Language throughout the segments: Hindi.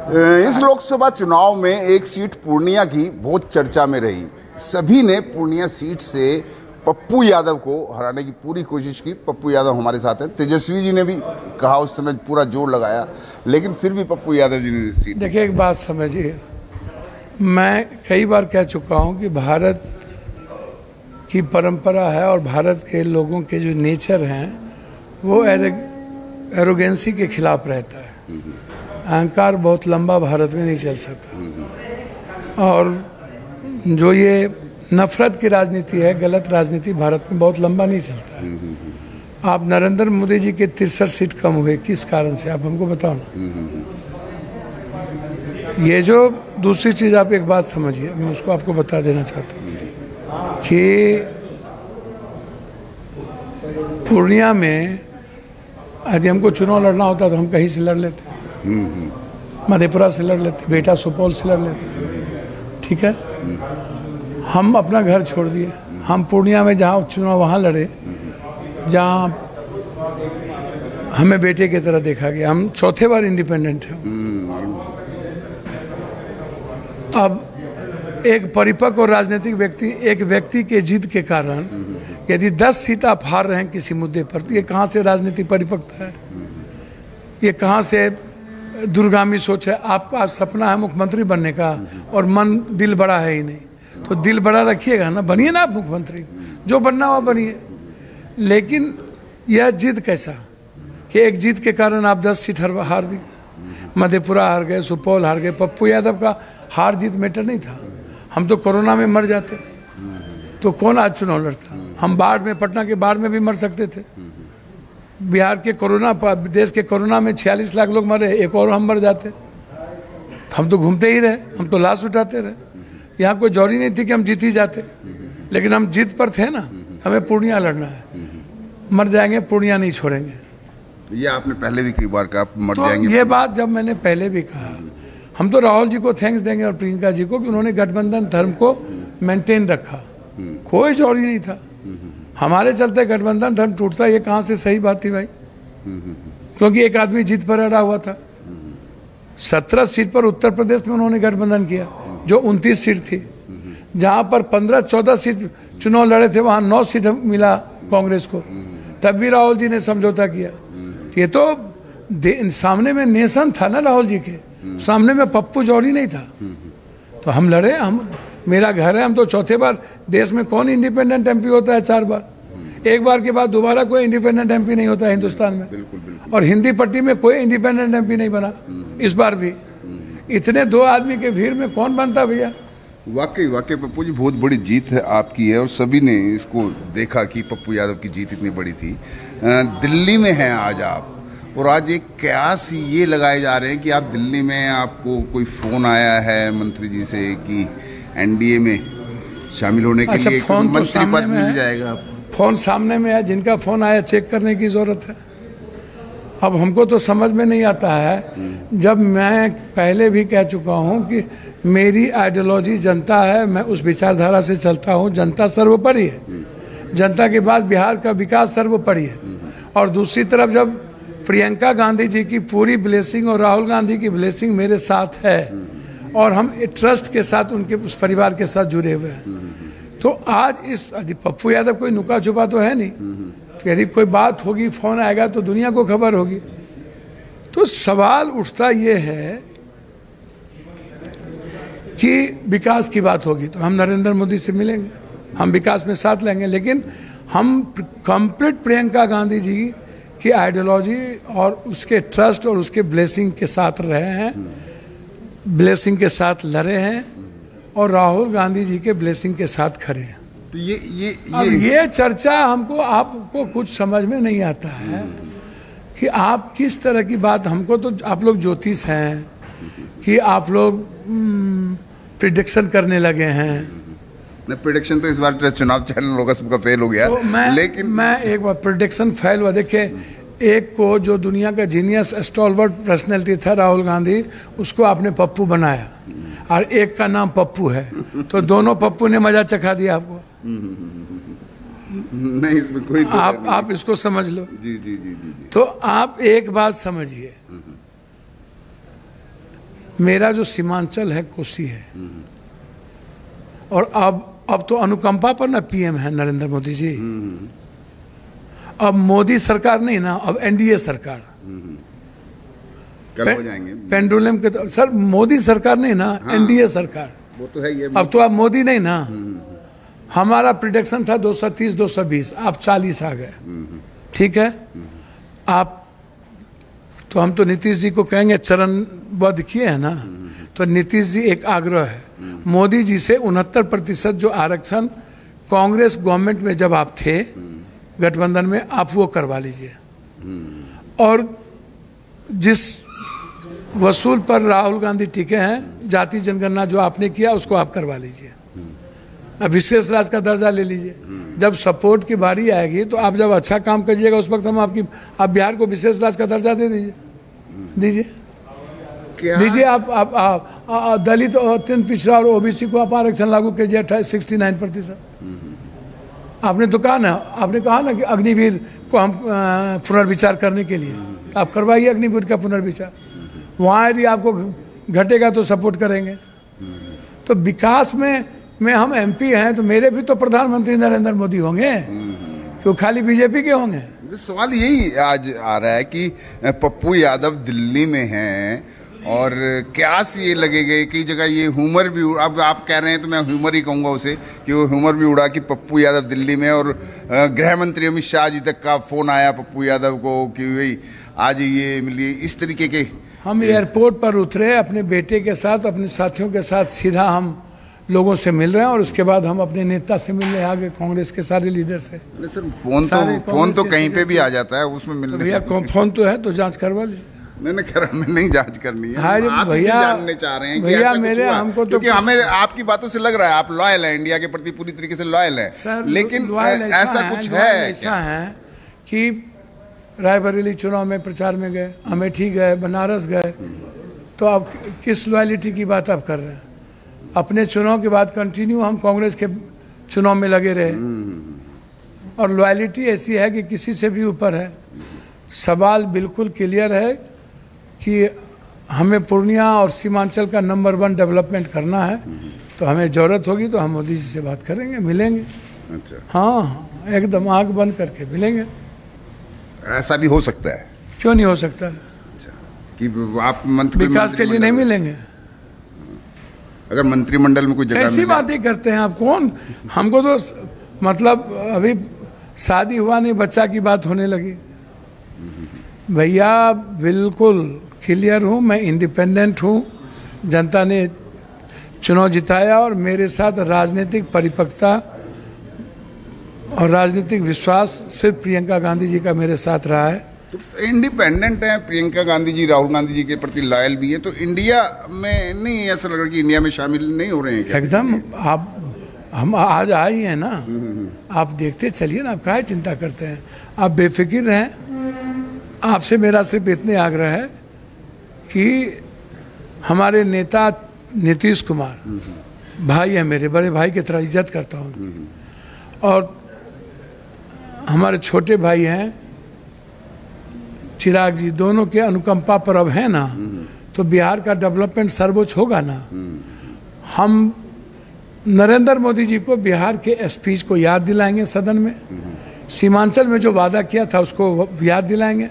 इस लोकसभा चुनाव में एक सीट पूर्णिया की बहुत चर्चा में रही। सभी ने पूर्णिया सीट से पप्पू यादव को हराने की पूरी कोशिश की। पप्पू यादव हमारे साथ हैं। तेजस्वी जी ने भी कहा, उस समय पूरा जोर लगाया, लेकिन फिर भी पप्पू यादव जी ने सीट। देखिए, एक बात समझिए, मैं कई बार कह चुका हूं कि भारत की परंपरा है और भारत के लोगों के जो नेचर हैं वो एरोगेंसी के खिलाफ रहता है। अहंकार बहुत लंबा भारत में नहीं चल सकता, और जो ये नफरत की राजनीति है, गलत राजनीति, भारत में बहुत लंबा नहीं चलता है। आप नरेंद्र मोदी जी के 63 सीट कम हुए, किस कारण से, आप हमको बताओ ना। ये जो दूसरी चीज़, आप एक बात समझिए, मैं उसको आपको बता देना चाहता हूँ कि पूर्णिया में यदि हमको चुनाव लड़ना होता तो हम कहीं से लड़ लेते, मधेपुरा से लड़ लेते, बेटा सुपौल से लड़ लेते, ठीक है। हम अपना घर छोड़ दिए, हम पूर्णिया में जहाँ चुनाव वहाँ लड़े जहाँ हमें बेटे की तरह देखा गया। हम चौथे बार इंडिपेंडेंट हैं। अब एक परिपक्व और राजनीतिक व्यक्ति, एक व्यक्ति के जिद के कारण यदि 10 सीट आप हार रहे हैं किसी मुद्दे पर, तो ये कहाँ से राजनीतिक परिपक्वता है? ये कहाँ से दूरगामी सोच है? आपका सपना है मुख्यमंत्री बनने का और मन दिल बड़ा है ही नहीं, तो दिल बड़ा रखिएगा ना, बनिए ना आप मुख्यमंत्री, जो बनना हो बनिए। लेकिन यह जिद कैसा कि एक जिद के कारण आप 10 सीट हार दी, मधेपुरा हार गए, सुपौल हार गए। पप्पू यादव का हार जीत मैटर नहीं था। हम तो कोरोना में मर जाते तो कौन आज चुनाव लड़ता? हम बाढ़ में, पटना के बाढ़ में भी मर सकते थे। बिहार के कोरोना, देश के कोरोना में 46 लाख लोग मरे, एक और हम मर जाते। हम तो घूमते ही रहे, हम तो लाश उठाते रहे। यहाँ कोई जरूरी नहीं थी कि हम जीत ही जाते, लेकिन हम जीत पर थे ना। हमें पूर्णिया लड़ना है, मर जाएंगे, पूर्णिया नहीं छोड़ेंगे। ये आपने पहले भी कई बार कहा, आप मर तो जाएंगे। ये बात जब मैंने पहले भी कहा, हम तो राहुल जी को थैंक्स देंगे और प्रियंका जी को कि उन्होंने गठबंधन धर्म को मेंटेन रखा। कोई जरूरी नहीं था, हमारे चलते गठबंधन धर्म टूटता, ये कहाँ से सही बात थी भाई? क्योंकि एक आदमी जीत पर अड़ा हुआ था। 17 सीट पर उत्तर प्रदेश में उन्होंने गठबंधन किया, जो 29 सीट थी। जहाँ पर 15-14 सीट चुनाव लड़े थे, वहाँ 9 सीट मिला कांग्रेस को, तब भी राहुल जी ने समझौता किया। ये तो सामने में नेशन था ना राहुल जी के, सामने में पप्पू जौहरी नहीं था। तो हम लड़े, हम, मेरा घर है, हम तो चौथे बार, देश में कौन इंडिपेंडेंट एमपी होता है 4 बार? एक बार के बाद दोबारा कोई इंडिपेंडेंट एमपी नहीं होता हिंदुस्तान में। बिल्कुल, बिल्कुल। और हिंदी पट्टी में कोई इंडिपेंडेंट एमपी नहीं बना इस बार भी। इतने 2 आदमी के भीड़ में कौन बनता भैया? वाकई वाकई पप्पू जी, बहुत बड़ी जीत है आपकी है, और सभी ने इसको देखा कि पप्पू यादव की जीत इतनी बड़ी थी। दिल्ली में हैं आज आप, और आज एक कयास ये लगाए जा रहे हैं कि आप दिल्ली में, आपको कोई फ़ोन आया है मंत्री जी से कि एनडीए में शामिल होने के लिए फोन मंत्री पद मिल जाएगा आपको। फ़ोन सामने में है, जिनका फ़ोन आया चेक करने की ज़रूरत है। अब हमको तो समझ में नहीं आता है, जब मैं पहले भी कह चुका हूँ कि मेरी आइडियोलॉजी जनता है, मैं उस विचारधारा से चलता हूँ। जनता सर्वोपरि है, जनता के बाद बिहार का विकास सर्वोपरि है। और दूसरी तरफ जब प्रियंका गांधी जी की पूरी ब्लेसिंग और राहुल गांधी की ब्लेसिंग मेरे साथ है, और हम ट्रस्ट के साथ उनके उस परिवार के साथ जुड़े हुए हैं, तो आज इस पप्पू यादव कोई नुका छुपा तो है नहीं। तो यदि कोई बात होगी, फोन आएगा तो दुनिया को खबर होगी। तो सवाल उठता ये है कि विकास की बात होगी तो हम नरेंद्र मोदी से मिलेंगे, हम विकास में साथ लेंगे, लेकिन हम कंप्लीट प्रियंका गांधी जी की आइडियोलॉजी और उसके ट्रस्ट और उसके ब्लेसिंग के साथ रहे हैं, ब्लेसिंग के साथ लड़े हैं, और राहुल गांधी जी के ब्लेसिंग के साथ खड़े हैं। तो ये चर्चा हमको, आपको कुछ समझ में नहीं आता है कि आप किस तरह की बात, हमको तो आप लोग ज्योतिष हैं कि आप लोग प्रिडिक्शन करने लगे हैं। प्रिडिक्शन तो इस बार चुनाव चैनल होगा, सबका फेल हो गया। तो लेकिन मैं एक बार प्रिडिक्शन फेल हुआ। देखिए, एक को जो दुनिया का जीनियस स्टॉलवर्ट पर्सनैलिटी था राहुल गांधी, उसको आपने पप्पू बनाया, और एक का नाम पप्पू है, तो दोनों पप्पू ने मजा चखा दिया आपको। नहीं, इसमें कोई आप इसको समझ लो। जी जी जी जी। तो आप एक बात समझिए, मेरा जो सीमांचल है कोसी है, और अब तो अनुकंपा पर ना पीएम है नरेंद्र मोदी जी। अब मोदी सरकार नहीं ना, अब एनडीए सरकार। कल हो जाएंगे पेंडुलम के तो सर मोदी सरकार नहीं ना, एनडीए सरकार। वो तो है ये। अब तो आप मोदी नहीं ना। हमारा प्रिडिक्शन था 230 220, आप 40 आ गए। ठीक है, आप तो हम तो नीतीश जी को कहेंगे चरणबद्ध किए हैं ना, तो नीतीश जी एक आग्रह है मोदी जी से 69% जो आरक्षण कांग्रेस गवर्नमेंट में जब आप थे गठबंधन में, आप वो करवा लीजिए। और जिस वसूल पर राहुल गांधी टिके हैं, जाति जनगणना जो आपने किया उसको आप करवा लीजिए। अब विशेष राज्य का दर्जा ले लीजिए। जब सपोर्ट की बारी आएगी तो आप जब अच्छा काम करिएगा उस वक्त हम आप बिहार को विशेष राज्य का दर्जा दे दीजिए। दीजिए आप दलित और अत्यंत पिछड़ा और ओबीसी को आप आरक्षण लागू कीजिए 69%। आपने तो कहा ना, आपने कहा ना कि अग्निवीर को हम पुनर्विचार करने के लिए, आप करवाइए अग्निवीर का पुनर्विचार। वहाँ यदि आपको घटेगा तो सपोर्ट करेंगे। तो विकास में हम एमपी हैं तो मेरे भी तो प्रधानमंत्री नरेंद्र मोदी होंगे, क्यों खाली बीजेपी के होंगे। सवाल यही आज आ रहा है कि पप्पू यादव दिल्ली में हैं और क्यास ये लगेगा कई जगह ये ह्यूमर भी, अब आप कह रहे हैं तो मैं ह्यूमर ही कहूँगा उसे, कि वो ह्यूमर भी उड़ा कि पप्पू यादव दिल्ली में, और गृह मंत्री अमित शाह जी तक का फ़ोन आया पप्पू यादव को कि भाई आज ये मिलिए, इस तरीके के। हम एयरपोर्ट पर उतरे अपने बेटे के साथ, अपने साथियों के साथ, सीधा हम लोगों से मिल रहे हैं और उसके बाद हम अपने नेता से मिलने आ गए, कांग्रेस के सारे लीडर से। सर फोन तो कहीं पे भी आ जाता है, उसमें मिलने भैया फोन तो है तो जांच करवा लीजिए। नहीं जांच करनी है। आप भैया जानने चाह रहे हैं भैया मेरे हमको तो, क्योंकि हमें आपकी बातों से लग रहा है आप लॉयल हैं, इंडिया के प्रति पूरी तरीके से लॉयल हैं, लेकिन ऐसा कुछ है, ऐसा है कि रायबरेली चुनाव में प्रचार में गए, अमेठी गए, बनारस गए, तो अब किस लॉयलिटी की बात आप कर रहे हैं? अपने चुनाव के बाद कंटिन्यू हम कांग्रेस के चुनाव में लगे रहे, और लॉयलिटी ऐसी है कि किसी से भी ऊपर है। सवाल बिल्कुल क्लियर है कि हमें पूर्णिया और सीमांचल का नंबर 1 डेवलपमेंट करना है, तो हमें ज़रूरत होगी तो हम मोदी जी से बात करेंगे, मिलेंगे। अच्छा। हाँ, एकदम आँख बंद करके मिलेंगे। ऐसा भी हो सकता है? क्यों नहीं हो सकता? अच्छा, कि आप मंत्री विकास के लिए नहीं मिलेंगे? अगर मंत्रिमंडल में कोई जगह, ऐसी बातें करते हैं आप। कौन? हमको तो मतलब अभी शादी हुआ नहीं, बच्चा की बात होने लगी। भैया बिल्कुल क्लियर हूँ, मैं इंडिपेंडेंट हूँ, जनता ने चुनाव जिताया और मेरे साथ राजनीतिक परिपक्वता और राजनीतिक विश्वास सिर्फ प्रियंका गांधी जी का मेरे साथ रहा है। तो इंडिपेंडेंट है प्रियंका गांधी जी, राहुल गांधी जी के प्रति लॉयल भी है, तो इंडिया में नहीं ऐसा लग रहा कि इंडिया में शामिल नहीं हो रहे हैं क्या? एकदम। हम आज आए ही हैं ना, आप देखते चलिए ना, आप काहे चिंता करते हैं? आप बेफिक्र रहें। आपसे मेरा सिर्फ इतने आग्रह है कि हमारे नेता नीतीश कुमार भाई हैं, मेरे बड़े भाई की तरह इज्जत करता हूँ, और हमारे छोटे भाई हैं चिराग जी, दोनों के अनुकंपा पर अब है ना, तो बिहार का डेवलपमेंट सर्वोच्च होगा ना। हम नरेंद्र मोदी जी को बिहार के स्पीच को याद दिलाएंगे सदन में, सीमांचल में जो वादा किया था उसको याद दिलाएंगे,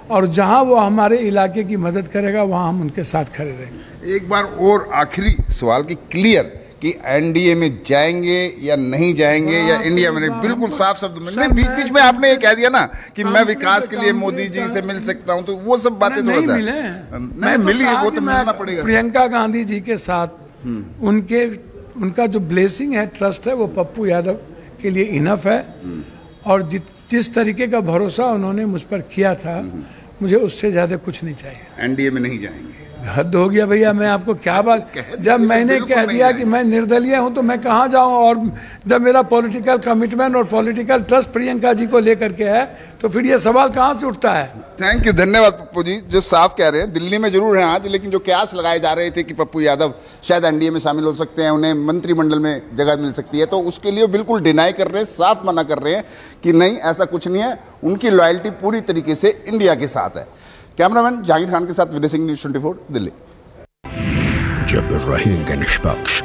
और जहां वो हमारे इलाके की मदद करेगा वहां हम उनके साथ खड़े रहेंगे। एक बार और आखिरी सवाल की क्लियर कि एनडीए में जाएंगे या नहीं जाएंगे, या इंडिया में? बिल्कुल साफ शब्द में नहीं, बीच बीच में आपने ये कह दिया ना कि मैं विकास के लिए मोदी जी से मिल सकता हूं, तो वो सब बातें थोड़ा सा नहीं मिली, वो तो मिलना पड़ेगा। प्रियंका गांधी जी के साथ उनका जो ब्लेसिंग है, ट्रस्ट है, वो पप्पू यादव के लिए इनफ है, और जिस तरीके का भरोसा उन्होंने मुझ पर किया था, मुझे उससे ज्यादा कुछ नहीं चाहिए। एनडीए में नहीं जाएंगे? हद हो गया भैया, मैं आपको क्या बात, जब मैंने कह दिया कि मैं निर्दलीय हूं तो मैं कहां जाऊं, और जब मेरा पॉलिटिकल कमिटमेंट और पॉलिटिकल ट्रस्ट प्रियंका जी को लेकर के है, तो फिर ये सवाल कहां से उठता है? थैंक यू, धन्यवाद पप्पू जी, जो साफ कह रहे हैं। दिल्ली में जरूर हैं आज, लेकिन जो कयास लगाए जा रहे थे कि पप्पू यादव शायद एनडीए में शामिल हो सकते हैं, उन्हें मंत्रिमंडल में जगह मिल सकती है, तो उसके लिए बिल्कुल डिनाई कर रहे हैं, साफ मना कर रहे हैं कि नहीं, ऐसा कुछ नहीं है। उनकी लॉयल्टी पूरी तरीके से इंडिया के साथ है। कैमरामैन जहांगीर खान के साथ विनय सिंह, न्यूज़ 24 दिल्ली। जब रहेंगे निष्पक्ष